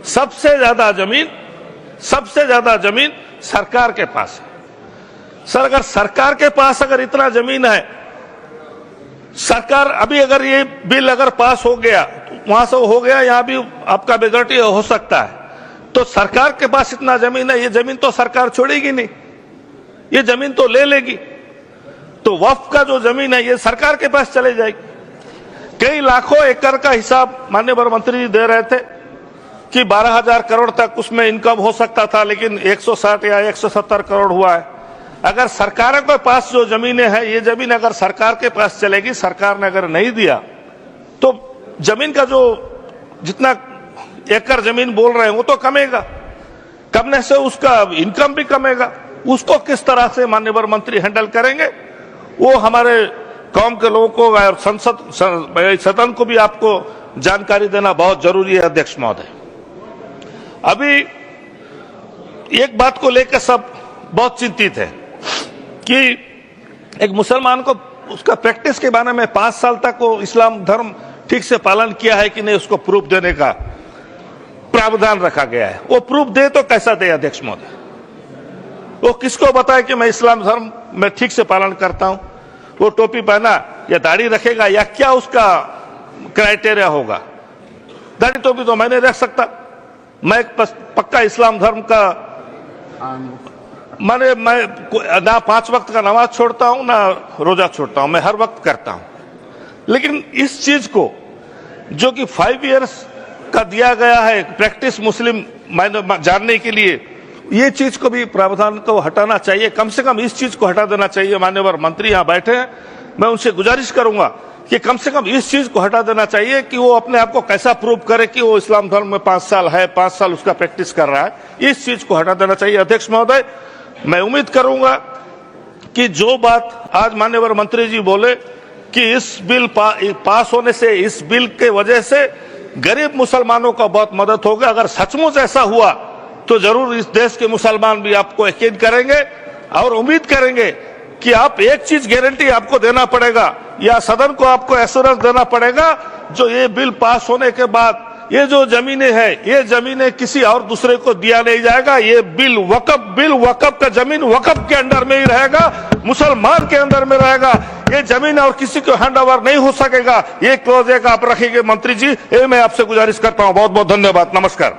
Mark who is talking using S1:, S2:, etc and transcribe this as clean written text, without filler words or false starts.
S1: सबसे ज्यादा जमीन सरकार के पास है। सर, अगर सरकार के पास अगर इतना जमीन है, सरकार अभी अगर ये बिल अगर पास हो गया, वहां से हो गया, यहां भी आपका मेजॉरिटी हो सकता है, तो सरकार के पास इतना जमीन है, ये जमीन तो सरकार छोड़ेगी नहीं, ये जमीन तो ले लेगी। तो वक्फ का जो जमीन है ये सरकार के पास चले जाएगी। कई लाखों एकड़ का हिसाब माननीय वन मंत्री जी दे रहे थे कि 12,000 करोड़ तक उसमें इनकम हो सकता था, लेकिन 160 या 170 करोड़ हुआ है। अगर सरकारों के पास जो जमीनें हैं, ये जमीन अगर सरकार के पास चलेगी, सरकार ने अगर नहीं दिया तो जमीन का जो जितना एकड़ जमीन बोल रहे हैं वो तो कमेगा, कमने से उसका इनकम भी कमेगा। उसको किस तरह से माननीय वन मंत्री हैंडल करेंगे, वो हमारे कौम के लोगों को और सदन को भी आपको जानकारी देना बहुत जरूरी है। अध्यक्ष महोदय, अभी एक बात को लेकर सब बहुत चिंतित है कि एक मुसलमान को उसका प्रैक्टिस के बारे में 5 साल तक वो इस्लाम धर्म ठीक से पालन किया है कि नहीं, उसको प्रूफ देने का प्रावधान रखा गया है। वो प्रूफ दे तो कैसा दे अध्यक्ष महोदय? वो किसको बताए कि मैं इस्लाम धर्म में ठीक से पालन करता हूं? वो टोपी पहना या दाढ़ी रखेगा या क्या उसका क्राइटेरिया होगा? दाढ़ी टोपी तो मैं नहीं रख सकता, मैं पक्का इस्लाम धर्म का मैं ना 5 वक्त का नमाज छोड़ता हूं ना रोजा छोड़ता हूं, मैं हर वक्त करता हूं। लेकिन इस चीज को जो कि 5 इयर्स का दिया गया है प्रैक्टिस मुस्लिम जानने के लिए, ये चीज को भी प्रावधान को हटाना चाहिए। कम से कम इस चीज को हटा देना चाहिए। माननीय मंत्री यहां बैठे हैं, मैं उनसे गुजारिश करूंगा कि कम से कम इस चीज को हटा देना चाहिए कि वो अपने आप को कैसा प्रूव करे कि वो इस्लाम धर्म में 5 साल है, 5 साल उसका प्रैक्टिस कर रहा है। इस चीज को हटा देना चाहिए। अध्यक्ष महोदय, मैं उम्मीद करूंगा कि जो बात आज माननीय मंत्री जी बोले कि इस बिल पास होने से, इस बिल के वजह से गरीब मुसलमानों का बहुत मदद होगा। अगर सचमुच ऐसा हुआ तो जरूर इस देश के मुसलमान भी आपको यकीन करेंगे और उम्मीद करेंगे कि आप एक चीज गारंटी आपको देना पड़ेगा या सदन को आपको एश्योरेंस देना पड़ेगा, जो ये बिल पास होने के बाद ये जो जमीनें हैं, ये जमीनें किसी और दूसरे को दिया नहीं जाएगा। ये बिल वक्फ का जमीन वक्फ के अंडर में ही रहेगा, मुसलमान के अंदर में रहेगा। ये जमीन और किसी को हैंड ओवर नहीं हो सकेगा। ये क्लॉज एक आप रखेंगे मंत्री जी, ये मैं आपसे गुजारिश करता हूं। बहुत बहुत धन्यवाद। नमस्कार।